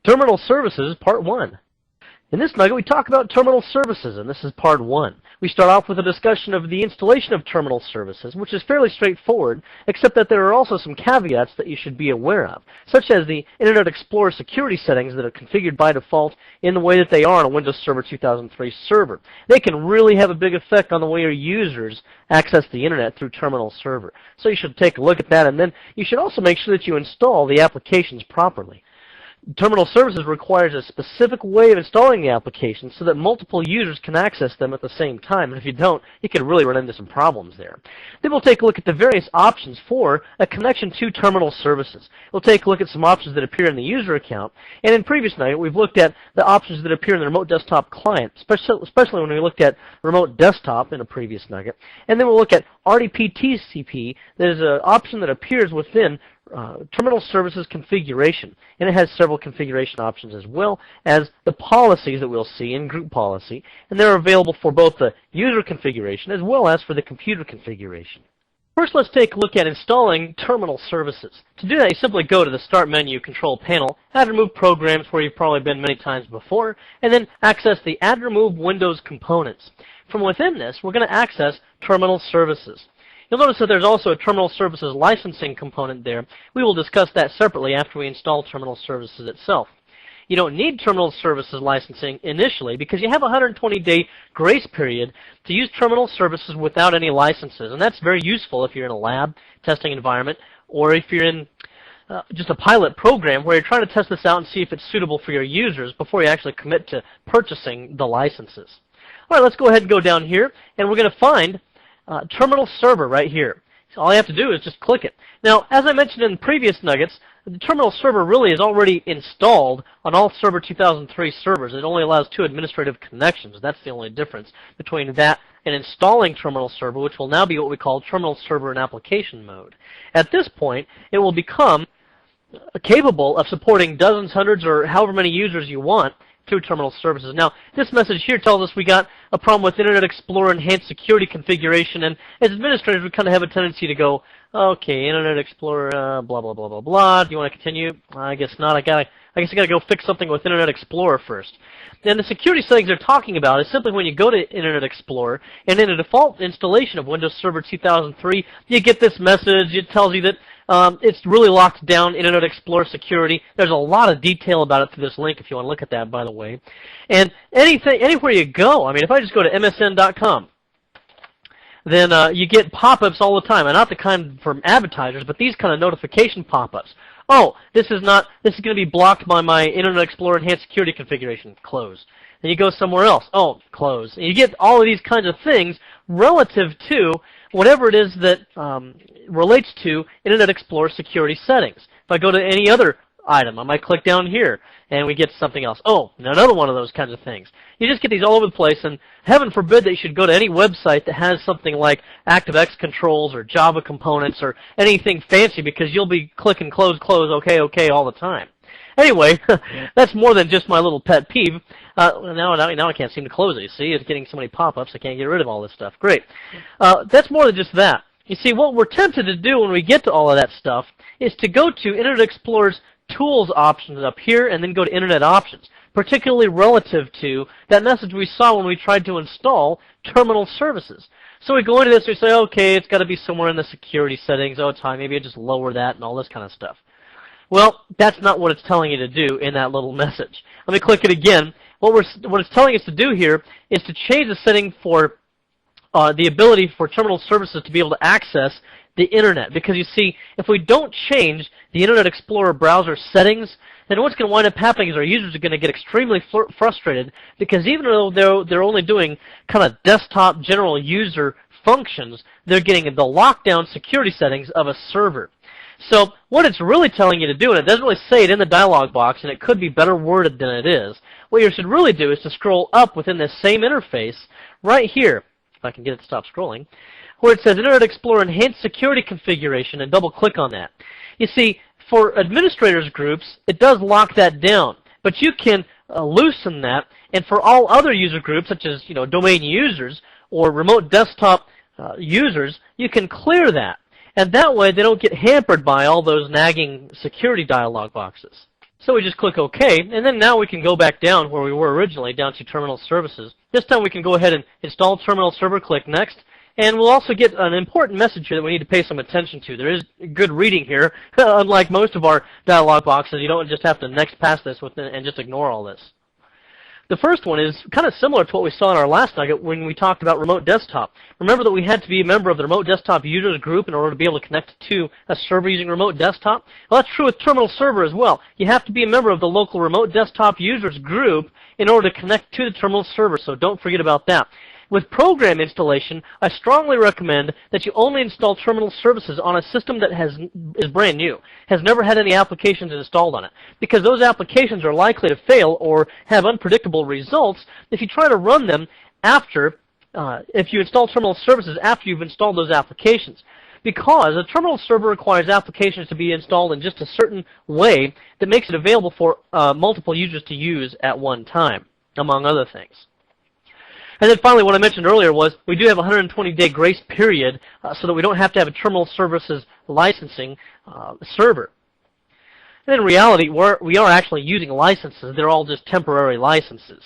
Terminal Services, Part 1. In this nugget, we talk about terminal services, and this is Part 1. We start off with a discussion of the installation of terminal services, which is fairly straightforward, except that there are also some caveats that you should be aware of, such as the Internet Explorer security settings that are configured by default in the way that they are on a Windows Server 2003 server. They can really have a big effect on the way your users access the Internet through terminal server. So you should take a look at that, and then you should also make sure that you install the applications properly. Terminal Services requires a specific way of installing the application so that multiple users can access them at the same time. And if you don't, you could really run into some problems there. Then we'll take a look at the various options for a connection to Terminal Services. We'll take a look at some options that appear in the user account. And in previous night, we've looked at the options that appear in the remote desktop client, especially when we looked at remote desktop in a previous nugget. And then we'll look at RDP TCP. There's an option that appears within Terminal Services configuration, and it has several configuration options as well as the policies that we'll see in Group Policy, and they're available for both the user configuration as well as for the computer configuration. First, let's take a look at installing Terminal Services. To do that, you simply go to the Start menu, Control Panel, Add Remove Programs, where you've probably been many times before, and then access the Add Remove Windows Components. From within this, we're going to access Terminal Services. You'll notice that there's also a Terminal Services licensing component there. We will discuss that separately after we install Terminal Services itself. You don't need Terminal Services licensing initially because you have a 120-day grace period to use Terminal Services without any licenses. And that's very useful if you're in a lab testing environment or if you're in just a pilot program where you're trying to test this out and see if it's suitable for your users before you actually commit to purchasing the licenses. All right, let's go ahead and go down here, and we're going to find Terminal Server right here. So all you have to do is just click it. Now, as I mentioned in previous nuggets, the Terminal Server really is already installed on all Server 2003 servers. It only allows 2 administrative connections. That's the only difference between that and installing Terminal Server, which will now be what we call Terminal Server in Application Mode. At this point, it will become capable of supporting dozens, hundreds, or however many users you want through Terminal Services. Now, this message here tells us we got a problem with Internet Explorer Enhanced Security Configuration, and as administrators, we kind of have a tendency to go, okay, Internet Explorer, blah, blah, blah, blah, blah. Do you want to continue? I guess not. I guess I got to go fix something with Internet Explorer first. And the security settings they're talking about is simply when you go to Internet Explorer, and in a default installation of Windows Server 2003, you get this message. It tells you that it's really locked down Internet Explorer security. There's a lot of detail about it through this link if you want to look at that, by the way. And anywhere you go, I mean, if I just go to msn.com, then you get pop-ups all the time, and not the kind from advertisers, but these kind of notification pop-ups. Oh, this is going to be blocked by my Internet Explorer Enhanced Security Configuration. Close. Then you go somewhere else. Oh, close. And you get all of these kinds of things relative to whatever it is that relates to Internet Explorer security settings. If I go to any other item, I might click down here, and we get something else. Oh, another one of those kinds of things. You just get these all over the place, and heaven forbid that you should go to any website that has something like ActiveX controls or Java components or anything fancy, because you'll be clicking close, close, okay, okay all the time. Anyway, that's more than just my little pet peeve. Now I can't seem to close it. You see, it's getting so many pop-ups, I can't get rid of all this stuff. Great. That's more than just that. You see, what we're tempted to do when we get to all of that stuff is to go to Internet Explorer's Tools options up here and then go to Internet Options, particularly relative to that message we saw when we tried to install Terminal Services. So we go into this and we say, okay, it's got to be somewhere in the security settings. Oh, it's high. Maybe I just lower that and all this kind of stuff. Well, that's not what it's telling you to do in that little message. Let me click it again. What it's telling us to do here is to change the setting for the ability for Terminal Services to be able to access the Internet. Because you see, if we don't change the Internet Explorer browser settings, then what's going to wind up happening is our users are going to get extremely frustrated because even though they're only doing kind of desktop general user functions, they're getting the lockdown security settings of a server. So what it's really telling you to do, and it doesn't really say it in the dialog box, and it could be better worded than it is, what you should really do is to scroll up within this same interface right here, if I can get it to stop scrolling, where it says Internet Explorer Enhanced Security Configuration, and double-click on that. You see, for administrators groups, it does lock that down, but you can loosen that, and for all other user groups, such as domain users or remote desktop users, you can clear that. And that way, they don't get hampered by all those nagging security dialog boxes. So we just click OK, and then now we can go back down where we were originally, down to Terminal Services. This time we can go ahead and install Terminal Server, click Next, and we'll also get an important message here that we need to pay some attention to. There is good reading here. Unlike most of our dialog boxes, you don't just have to next past this and just ignore all this. The first one is kind of similar to what we saw in our last nugget when we talked about remote desktop. Remember that we had to be a member of the remote desktop users group in order to be able to connect to a server using remote desktop? Well, that's true with terminal server as well. You have to be a member of the local remote desktop users group in order to connect to the terminal server, so don't forget about that. With program installation, I strongly recommend that you only install terminal services on a system that is brand new, has never had any applications installed on it, because those applications are likely to fail or have unpredictable results if you try to run them if you install terminal services after you've installed those applications. Because a terminal server requires applications to be installed in just a certain way that makes it available for multiple users to use at one time, among other things. And then finally, what I mentioned earlier was we do have a 120-day grace period so that we don't have to have a terminal services licensing server. And in reality, we are actually using licenses. They're all just temporary licenses.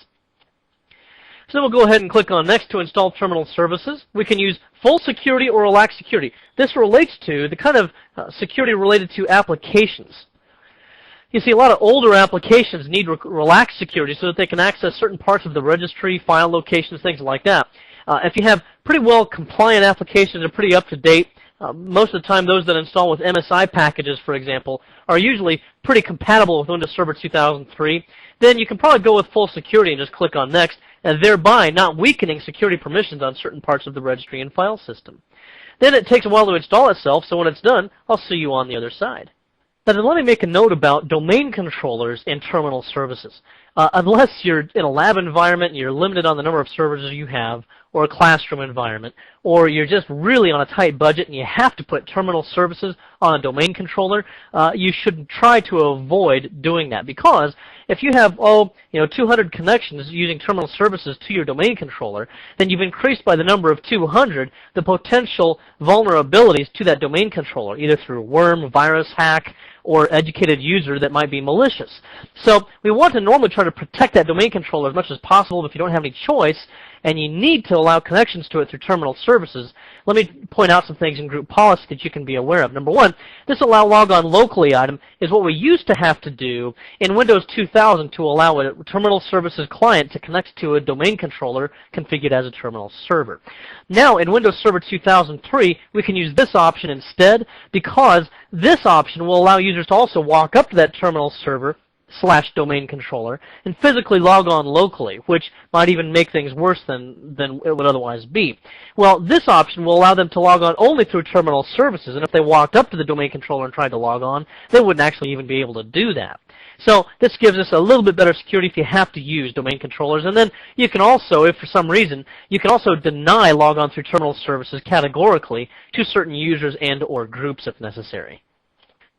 So we'll go ahead and click on Next to install terminal services. We can use full security or relaxed security. This relates to the kind of security related to applications. You see, a lot of older applications need relaxed security so that they can access certain parts of the registry, file locations, things like that. If you have pretty well compliant applications that are pretty up to date, most of the time those that install with MSI packages, for example, are usually pretty compatible with Windows Server 2003, then you can probably go with full security and just click on Next, and thereby not weakening security permissions on certain parts of the registry and file system. Then it takes a while to install itself, so when it's done, I'll see you on the other side. Now, then let me make a note about domain controllers in terminal services. Unless you're in a lab environment and you're limited on the number of servers you have, or a classroom environment, or you're just really on a tight budget and you have to put terminal services on a domain controller, you should try to avoid doing that. Because if you have, 200 connections using terminal services to your domain controller, then you've increased by the number of 200 the potential vulnerabilities to that domain controller, either through worm, virus, hack, or educated user that might be malicious. So we want to normally try to protect that domain controller as much as possible. If you don't have any choice and you need to allow connections to it through terminal services, let me point out some things in group policy that you can be aware of. Number one, this allow logon locally item is what we used to have to do in Windows 2000 to allow a terminal services client to connect to a domain controller configured as a terminal server. Now in Windows Server 2003, we can use this option instead, because this option will allow users to also walk up to that terminal server / domain controller and physically log on locally, which might even make things worse than it would otherwise be. Well, this option will allow them to log on only through terminal services, and if they walked up to the domain controller and tried to log on, they wouldn't actually even be able to do that. So this gives us a little bit better security if you have to use domain controllers. And then you can also, if for some reason, you can also deny logon through terminal services categorically to certain users and or groups if necessary.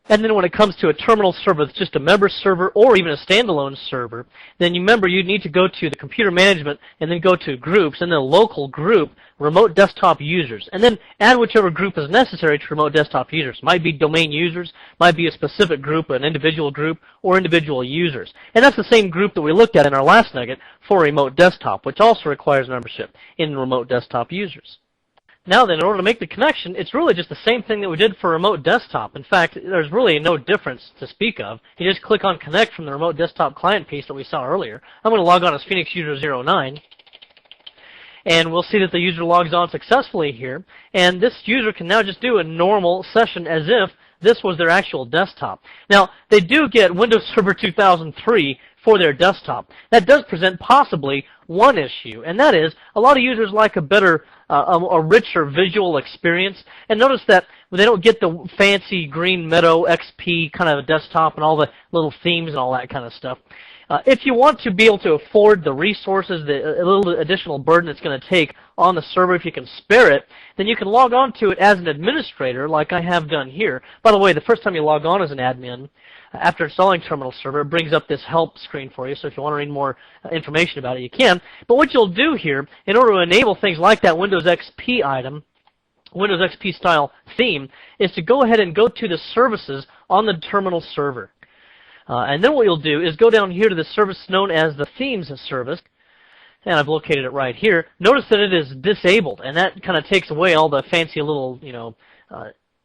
And then when it comes to a terminal server that's just a member server or even a standalone server, then you remember you need to go to the computer management and then go to groups and then local group, remote desktop users, and then add whichever group is necessary to remote desktop users. Might be domain users, might be a specific group, an individual group, or individual users. And that's the same group that we looked at in our last nugget for remote desktop, which also requires membership in remote desktop users. Now then, in order to make the connection, it's really just the same thing that we did for remote desktop. In fact, there's really no difference to speak of. You just click on Connect from the remote desktop client piece that we saw earlier. I'm going to log on as Phoenix User 09. And we'll see that the user logs on successfully here. And this user can now just do a normal session as if this was their actual desktop. Now, they do get Windows Server 2003 for their desktop. That does present possibly one issue, and that is a lot of users like a better, a richer visual experience. And notice that they don't get the fancy Green Meadow XP kind of desktop and all the little themes and all that kind of stuff. If you want to be able to afford the resources, a little additional burden it's going to take on the server, if you can spare it, then you can log on to it as an administrator like I have done here. By the way, the first time you log on as an admin, after installing Terminal Server, it brings up this help screen for you, so if you want to read more information about it, you can. But what you'll do here, in order to enable things like that Windows XP item, Windows XP style theme, is to go ahead and go to the services on the Terminal Server. And then what you'll do is go down here to the service known as the themes service, and I've located it right here. Notice that it is disabled, and that kind of takes away all the fancy little,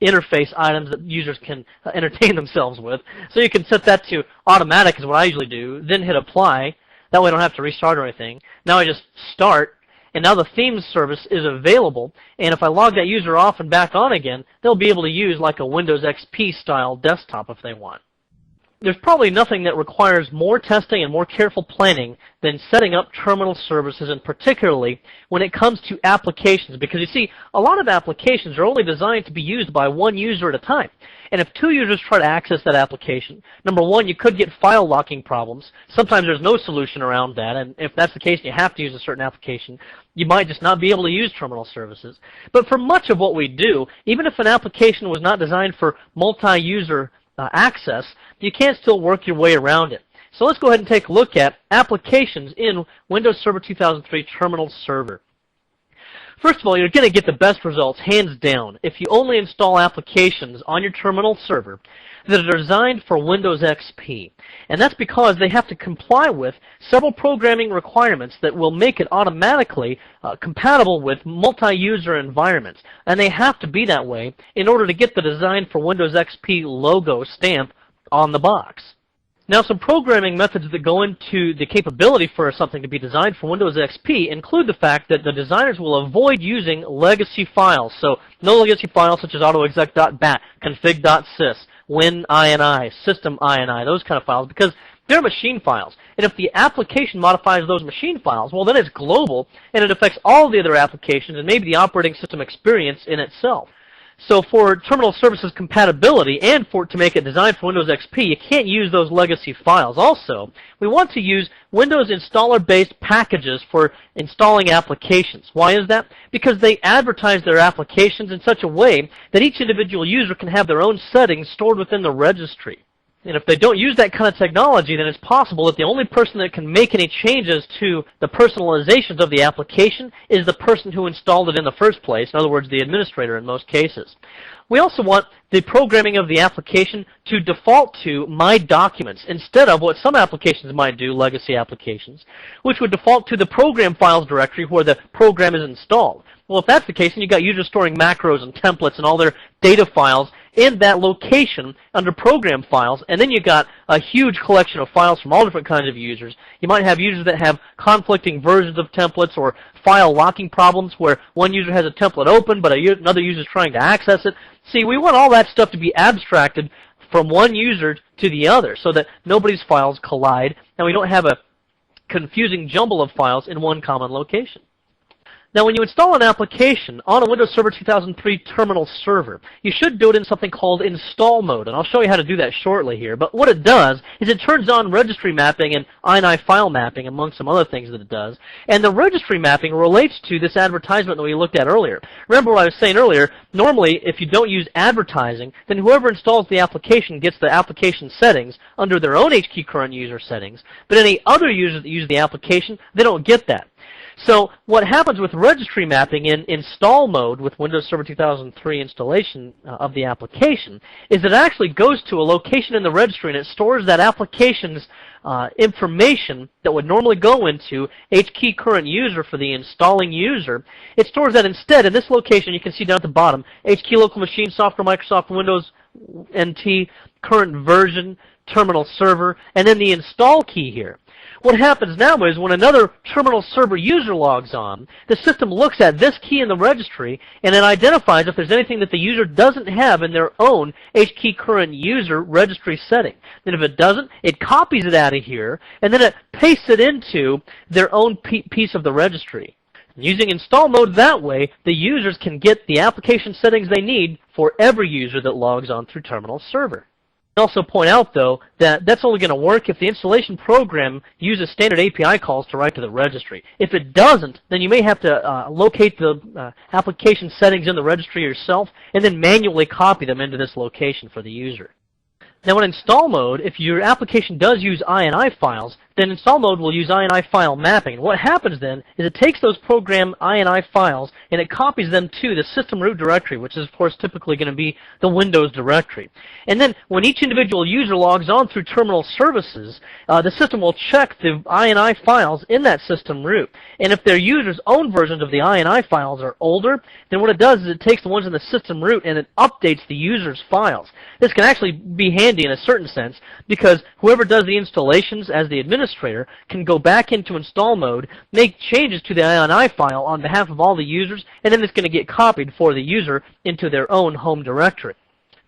interface items that users can entertain themselves with. So you can set that to automatic is what I usually do, then hit apply. That way I don't have to restart or anything. Now I just start, and now the themes service is available, and if I log that user off and back on again, they'll be able to use like a Windows XP style desktop if they want. There's probably nothing that requires more testing and more careful planning than setting up terminal services, and particularly when it comes to applications, because you see, a lot of applications are only designed to be used by one user at a time. And if two users try to access that application, number one, you could get file locking problems. Sometimes there's no solution around that, and if that's the case and you have to use a certain application, you might just not be able to use terminal services. But for much of what we do, even if an application was not designed for multi-user access, you can still work your way around it. So let's go ahead and take a look at applications in Windows Server 2003 Terminal Server. First of all, you're going to get the best results, hands down, if you only install applications on your terminal server that are designed for Windows XP. And that's because they have to comply with several programming requirements that will make it automatically compatible with multi-user environments. And they have to be that way in order to get the Design for Windows XP logo stamp on the box. Now, some programming methods that go into the capability for something to be designed for Windows XP include the fact that the designers will avoid using legacy files. So, no legacy files such as autoexec.bat, config.sys, win.ini, system.ini, those kind of files, because they're machine files. And if the application modifies those machine files, well, then it's global, and it affects all the other applications and maybe the operating system experience in itself. So for terminal services compatibility and for it to make it designed for Windows XP, you can't use those legacy files. Also, we want to use Windows installer-based packages for installing applications. Why is that? Because they advertise their applications in such a way that each individual user can have their own settings stored within the registry. And if they don't use that kind of technology, then it's possible that the only person that can make any changes to the personalizations of the application is the person who installed it in the first place, in other words, the administrator in most cases. We also want the programming of the application to default to My Documents instead of what some applications might do, legacy applications, which would default to the Program Files directory where the program is installed. Well, if that's the case, then you've got users storing macros and templates and all their data files in that location under Program Files, and then you've got a huge collection of files from all different kinds of users. You might have users that have conflicting versions of templates or file locking problems where one user has a template open but another user is trying to access it. See, we want all that stuff to be abstracted from one user to the other so that nobody's files collide and we don't have a confusing jumble of files in one common location. Now, when you install an application on a Windows Server 2003 terminal server, you should do it in something called install mode, and I'll show you how to do that shortly here. But what it does is it turns on registry mapping and ini file mapping, among some other things that it does. And the registry mapping relates to this advertisement that we looked at earlier. Remember what I was saying earlier, normally if you don't use advertising, then whoever installs the application gets the application settings under their own HKey current user settings, but any other users that use the application, they don't get that. So what happens with registry mapping in install mode with Windows Server 2003 installation of the application is it actually goes to a location in the registry and it stores that application's information that would normally go into HKey current user for the installing user. It stores that instead in this location. You can see down at the bottom, HKey local machine, software, Microsoft, Windows, NT, current version, terminal server, and then the install key here. What happens now is when another terminal server user logs on, the system looks at this key in the registry and it identifies if there's anything that the user doesn't have in their own HKey current user registry setting. Then if it doesn't, it copies it out of here and then it pastes it into their own piece of the registry. Using install mode that way, the users can get the application settings they need for every user that logs on through terminal server. I also point out, though, that that's only going to work if the installation program uses standard API calls to write to the registry. If it doesn't, then you may have to locate the application settings in the registry yourself and then manually copy them into this location for the user. Now in install mode, if your application does use ini files, Then install mode will use INI file mapping. And what happens then is it takes those program INI files and it copies them to the system root directory, which is of course typically going to be the Windows directory. And then when each individual user logs on through terminal services, the system will check the INI files in that system root. And if their user's own versions of the INI files are older, then what it does is it takes the ones in the system root and it updates the user's files. This can actually be handy in a certain sense because whoever does the installations as the administrator can go back into install mode, make changes to the INI file on behalf of all the users, and then it's going to get copied for the user into their own home directory.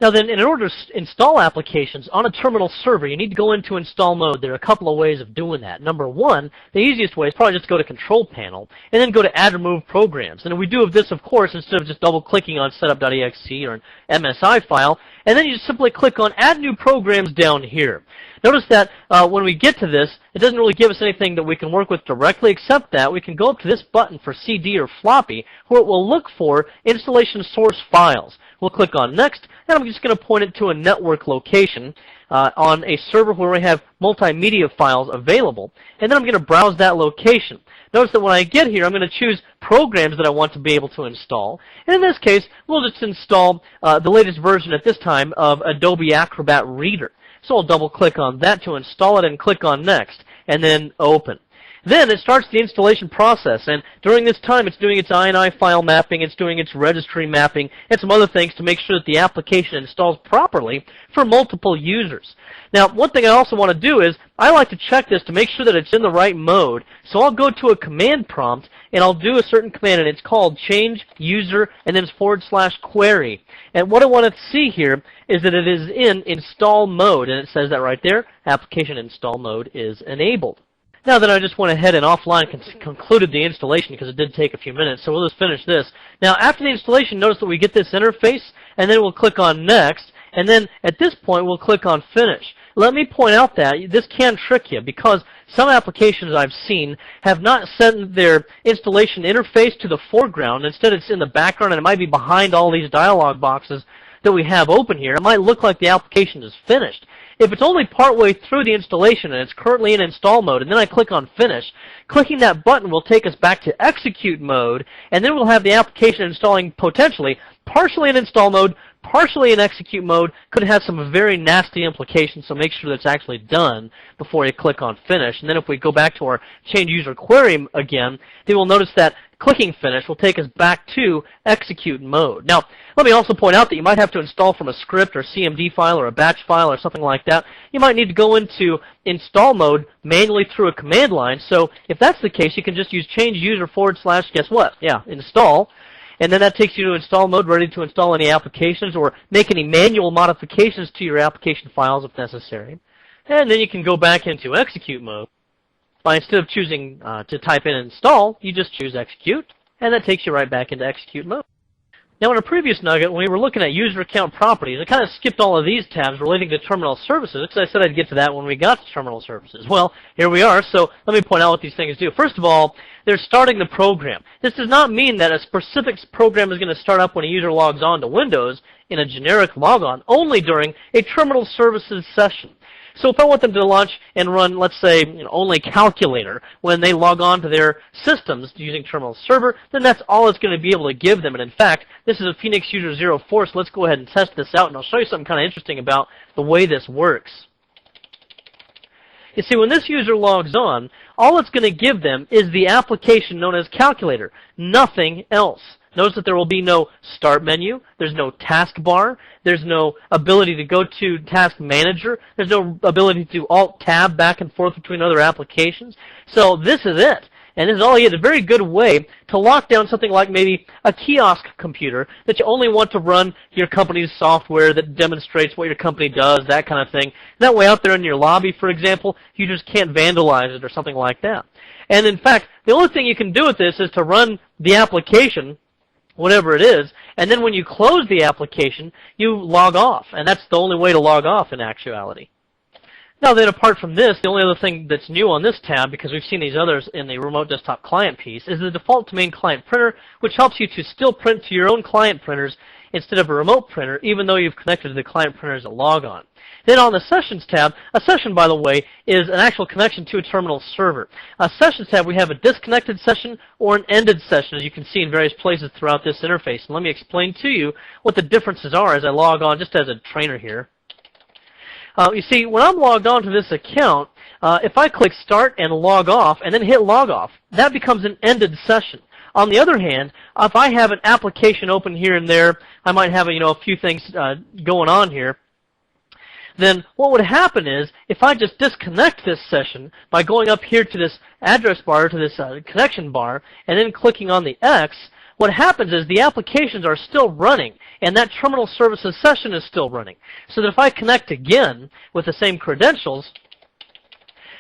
Now then, in order to install applications on a terminal server, you need to go into install mode. There are a couple of ways of doing that. Number one, the easiest way is probably just to go to Control Panel, and then go to Add Remove Programs. And we do this, of course, instead of just double-clicking on setup.exe or an MSI file, and then you just simply click on Add New Programs down here. Notice that when we get to this, it doesn't really give us anything that we can work with directly, except that we can go up to this button for CD or floppy, where it will look for installation source files. We'll click on Next, and I'm just going to point it to a network location on a server where we have multimedia files available. And then I'm going to browse that location. Notice that when I get here, I'm going to choose programs that I want to be able to install. And in this case, we'll just install the latest version at this time of Adobe Acrobat Reader. So I'll double-click on that to install it and click on Next, and then Open. Then it starts the installation process, and during this time it's doing its INI file mapping, it's doing its registry mapping, and some other things to make sure that the application installs properly for multiple users. Now, one thing I also want to do is, I like to check this to make sure that it's in the right mode, so I'll go to a command prompt, and I'll do a certain command, and it's called change user, and then /query. And what I want to see here is that it is in install mode, and it says that right there, application install mode is enabled. Now that I just went ahead and offline concluded the installation because it did take a few minutes, so we'll just finish this. Now after the installation, notice that we get this interface, and then we'll click on Next, and then at this point we'll click on Finish. Let me point out that this can trick you because some applications I've seen have not sent their installation interface to the foreground. Instead it's in the background and it might be behind all these dialog boxes that we have open here. It might look like the application is finished. If it's only partway through the installation and it's currently in install mode, and then I click on Finish, clicking that button will take us back to execute mode, and then we'll have the application installing potentially partially in install mode, partially in execute mode. Could have some very nasty implications, so make sure that it's actually done before you click on Finish. And then if we go back to our change user query again, then we'll notice that clicking Finish will take us back to execute mode. Now, let me also point out that you might have to install from a script or CMD file or a batch file or something like that. You might need to go into install mode manually through a command line. So if that's the case, you can just use change user / guess what? Yeah, install. And then that takes you to install mode, ready to install any applications or make any manual modifications to your application files if necessary. And then you can go back into execute mode. By instead of choosing to type in install, you just choose execute, and that takes you right back into execute mode. Now, in a previous nugget, when we were looking at user account properties, I kind of skipped all of these tabs relating to terminal services because I said I'd get to that when we got to terminal services. Well, here we are, so let me point out what these things do. First of all, they're starting the program. This does not mean that a specific program is going to start up when a user logs on to Windows in a generic logon, only during a terminal services session. So if I want them to launch and run, let's say, only calculator when they log on to their systems using terminal server, then that's all it's going to be able to give them. And in fact, this is a Phoenix User 04, so let's go ahead and test this out, and I'll show you something kind of interesting about the way this works. You see, when this user logs on, all it's going to give them is the application known as calculator, nothing else. Notice that there will be no start menu, there's no taskbar, there's no ability to go to task manager, there's no ability to alt-tab back and forth between other applications. So this is it. And this is all you get. A very good way to lock down something like maybe a kiosk computer that you only want to run your company's software that demonstrates what your company does, that kind of thing. That way out there in your lobby, for example, you just can't vandalize it or something like that. And in fact, the only thing you can do with this is to run the application, whatever it is, and then when you close the application, you log off. And that's the only way to log off in actuality. Now then, apart from this, the only other thing that's new on this tab, because we've seen these others in the remote desktop client piece, is the default to main client printer, which helps you to still print to your own client printers instead of a remote printer, even though you've connected to the client printer as a logon. Then on the Sessions tab, a session, by the way, is an actual connection to a terminal server. A Sessions tab, we have a disconnected session or an ended session, as you can see in various places throughout this interface. And let me explain to you what the differences are as I log on, just as a trainer here. You see, when I'm logged on to this account, if I click Start and log off and then hit log off, that becomes an ended session. On the other hand, if I have an application open here and there, I might have a few things going on here. Then what would happen is, if I just disconnect this session by going up here to this address bar, to this connection bar, and then clicking on the X, what happens is the applications are still running, and that terminal services session is still running. So that if I connect again with the same credentials,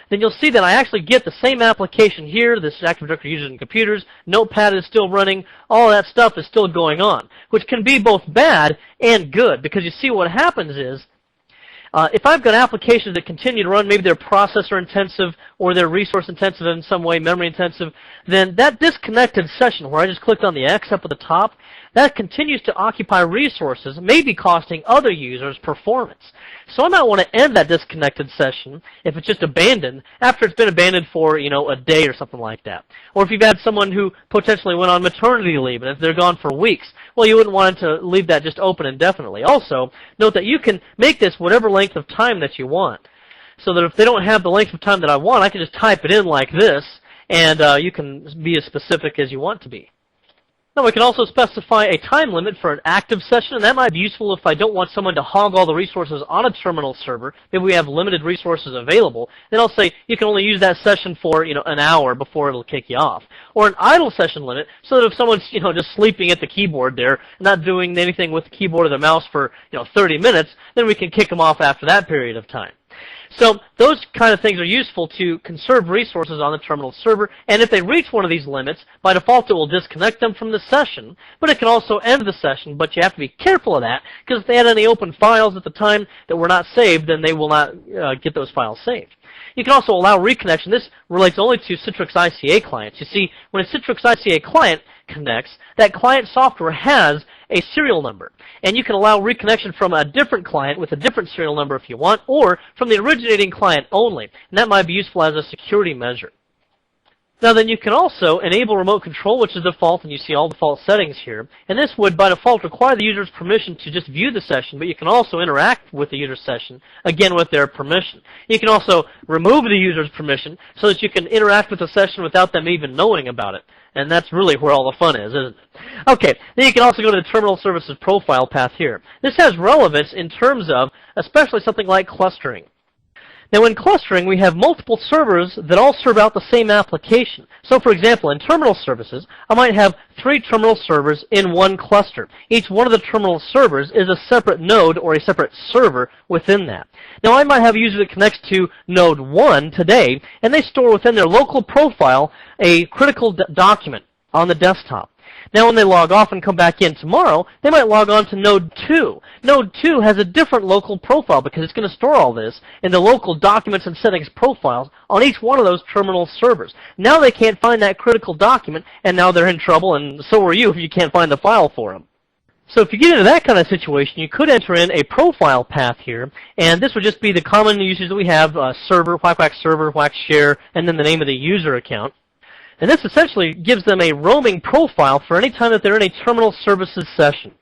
then you'll see that I actually get the same application here, this Active Directory users and computers, Notepad is still running, all that stuff is still going on, which can be both bad and good, because you see what happens is, if I've got applications that continue to run, maybe they're processor intensive or they're resource intensive in some way, memory intensive, then that disconnected session where I just clicked on the X up at the top, that continues to occupy resources, maybe costing other users performance. So I might want to end that disconnected session if it's just abandoned after it's been abandoned for, a day or something like that. Or if you've had someone who potentially went on maternity leave and if they're gone for weeks, well, you wouldn't want to leave that just open indefinitely. Also, note that you can make this whatever length of time that you want. So that if they don't have the length of time that I want, I can just type it in like this, and you can be as specific as you want to be. Now we can also specify a time limit for an active session, and that might be useful if I don't want someone to hog all the resources on a terminal server. Maybe we have limited resources available. Then I'll say you can only use that session for an hour before it'll kick you off. Or an idle session limit, so that if someone's just sleeping at the keyboard there, not doing anything with the keyboard or the mouse for 30 minutes, then we can kick them off after that period of time. So those kind of things are useful to conserve resources on the terminal server, and if they reach one of these limits, by default it will disconnect them from the session, but it can also end the session, but you have to be careful of that, because if they had any open files at the time that were not saved, then they will not get those files saved. You can also allow reconnection. This relates only to Citrix ICA clients. You see, when a Citrix ICA client connects, that client software has a serial number. And you can allow reconnection from a different client with a different serial number if you want, or from the originating client only. And that might be useful as a security measure. Now then, you can also enable remote control, which is default, and you see all default settings here. And this would, by default, require the user's permission to just view the session, but you can also interact with the user's session, again with their permission. You can also remove the user's permission so that you can interact with the session without them even knowing about it. And that's really where all the fun is, isn't it? Okay, then you can also go to the Terminal Services Profile path here. This has relevance in terms of, especially something like clustering. Now in clustering, we have multiple servers that all serve out the same application. So for example, in terminal services, I might have 3 terminal servers in one cluster. Each one of the terminal servers is a separate node or a separate server within that. Now I might have a user that connects to node 1 today, and they store within their local profile a critical document on the desktop. Now when they log off and come back in tomorrow, they might log on to node 2. Node 2 has a different local profile because it's going to store all this in the local documents and settings profiles on each one of those terminal servers. Now they can't find that critical document, and now they're in trouble, and so are you if you can't find the file for them. So if you get into that kind of situation, you could enter in a profile path here, and this would just be the common uses that we have, server, whack server, whack share, and then the name of the user account. And this essentially gives them a roaming profile for any time that they're in a terminal services session.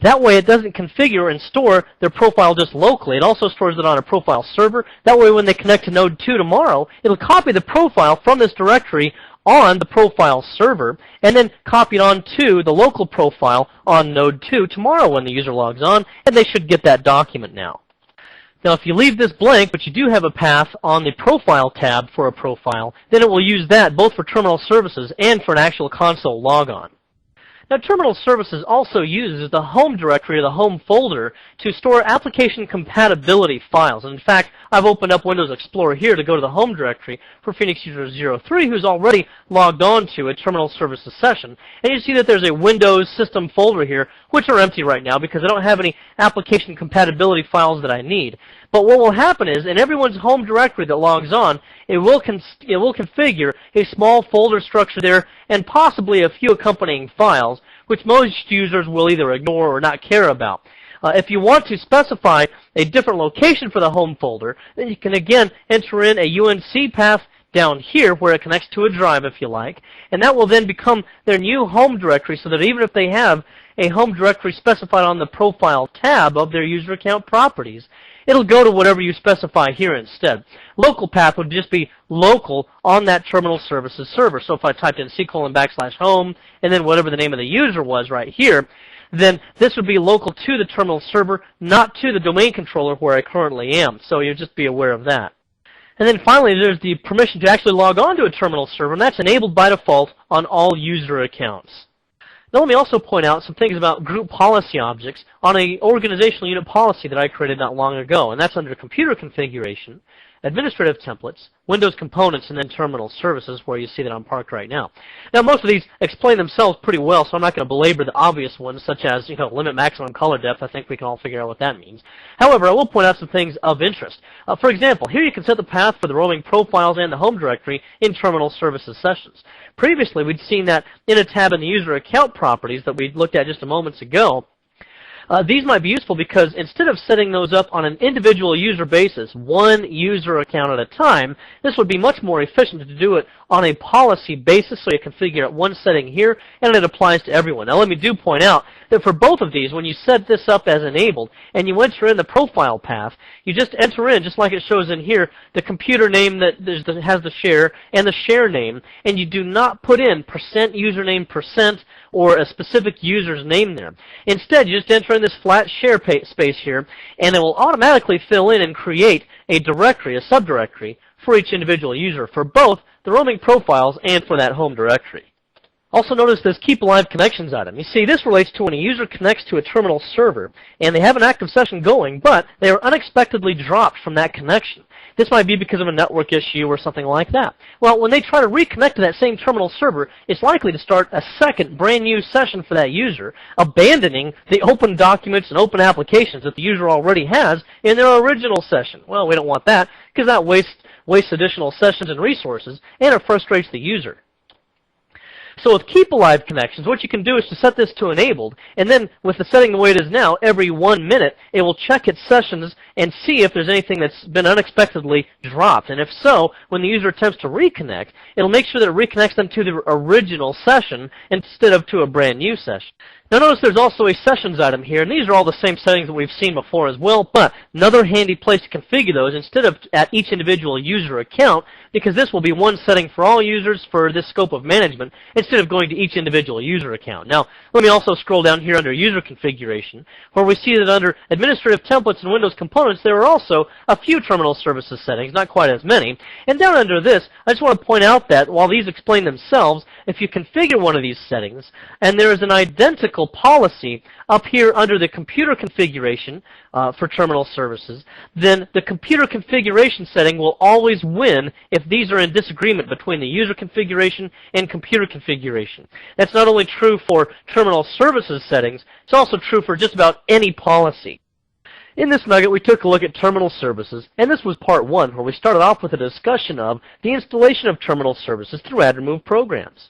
That way it doesn't configure and store their profile just locally. It also stores it on a profile server. That way when they connect to node 2 tomorrow, it'll copy the profile from this directory on the profile server and then copy it onto the local profile on node 2 tomorrow when the user logs on, and they should get that document now. Now, if you leave this blank, but you do have a path on the Profile tab for a profile, then it will use that both for terminal services and for an actual console logon. Now, Terminal Services also uses the home directory or the home folder to store application compatibility files. And in fact, I've opened up Windows Explorer here to go to the home directory for Phoenix User 03, who's already logged on to a Terminal Services session. And you see that there's a Windows system folder here, which are empty right now because I don't have any application compatibility files that I need. But what will happen is, in everyone's home directory that logs on, it will configure a small folder structure there and possibly a few accompanying files, which most users will either ignore or not care about. If you want to specify a different location for the home folder, then you can again enter in a UNC path down here where it connects to a drive if you like, and that will then become their new home directory, so that even if they have a home directory specified on the profile tab of their user account properties, it'll go to whatever you specify here instead. Local path would just be local on that terminal services server. So if I typed in /home and then whatever the name of the user was right here, then this would be local to the terminal server, not to the domain controller where I currently am. So you'll just be aware of that. And then finally, there's the permission to actually log on to a terminal server, and that's enabled by default on all user accounts. Now let me also point out some things about group policy objects on an organizational unit policy that I created not long ago, and that's under Computer Configuration, Administrative Templates, Windows Components, and then Terminal Services, where you see that I'm parked right now. Now most of these explain themselves pretty well, so I'm not going to belabor the obvious ones, such as, limit maximum color depth. I think we can all figure out what that means. However, I will point out some things of interest. For example, here you can set the path for the roaming profiles and the home directory in Terminal Services sessions. Previously, we'd seen that in a tab in the user account properties that we looked at just a moment ago. These might be useful because instead of setting those up on an individual user basis, one user account at a time, this would be much more efficient to do it on a policy basis, so you configure one setting here, and it applies to everyone. Now let me point out that for both of these, when you set this up as enabled, and you enter in the profile path, you just enter in, just like it shows in here, the computer name that has the share, and the share name, and you do not put in %username% or a specific user's name there. Instead, you just enter in this flat share space here, and it will automatically fill in and create a directory, a subdirectory, for each individual user, for both the roaming profiles and for that home directory. Also notice this Keep Alive Connections item. You see, this relates to when a user connects to a terminal server, and they have an active session going, but they are unexpectedly dropped from that connection. This might be because of a network issue or something like that. Well, when they try to reconnect to that same terminal server, it's likely to start a second brand new session for that user, abandoning the open documents and open applications that the user already has in their original session. Well, we don't want that, because that wastes additional sessions and resources, and it frustrates the user. So with Keep Alive Connections, what you can do is to set this to enabled, and then with the setting the way it is now, every 1 minute, it will check its sessions and see if there's anything that's been unexpectedly dropped. And if so, when the user attempts to reconnect, it'll make sure that it reconnects them to the original session instead of to a brand new session. Now notice there's also a sessions item here, and these are all the same settings that we've seen before as well, but another handy place to configure those instead of at each individual user account, because this will be one setting for all users for this scope of management instead of going to each individual user account. Now, let me also scroll down here under User Configuration, where we see that under Administrative Templates and Windows Components, there are also a few Terminal Services settings, not quite as many. And down under this, I just want to point out that while these explain themselves, if you configure one of these settings, and there is an identical policy up here under the Computer Configuration for Terminal Services, then the Computer Configuration setting will always win if these are in disagreement between the User Configuration and Computer Configuration. That's not only true for Terminal Services settings, it's also true for just about any policy. In this nugget, we took a look at Terminal Services, and this was part 1, where we started off with a discussion of the installation of Terminal Services through add-remove programs.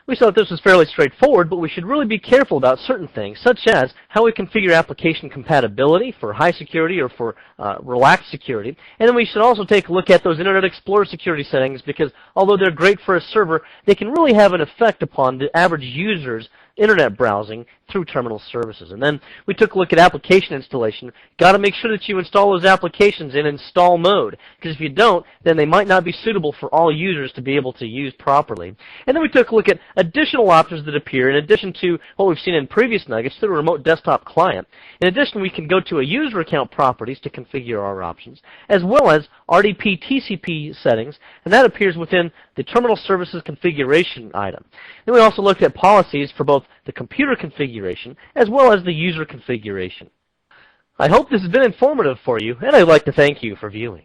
We saw that this was fairly straightforward, but we should really be careful about certain things, such as how we configure application compatibility for high security or for relaxed security. And then we should also take a look at those Internet Explorer security settings, because although they're great for a server, they can really have an effect upon the average user's internet browsing through Terminal Services. And then we took a look at application installation. Got to make sure that you install those applications in install mode, because if you don't, then they might not be suitable for all users to be able to use properly. And then we took a look at additional options that appear in addition to what we've seen in previous nuggets through a remote desktop client. In addition, we can go to a user account properties to configure our options, as well as RDP TCP settings, and that appears within the Terminal Services configuration item. Then we also looked at policies for both the computer configuration as well as the user configuration. I hope this has been informative for you, and I'd like to thank you for viewing.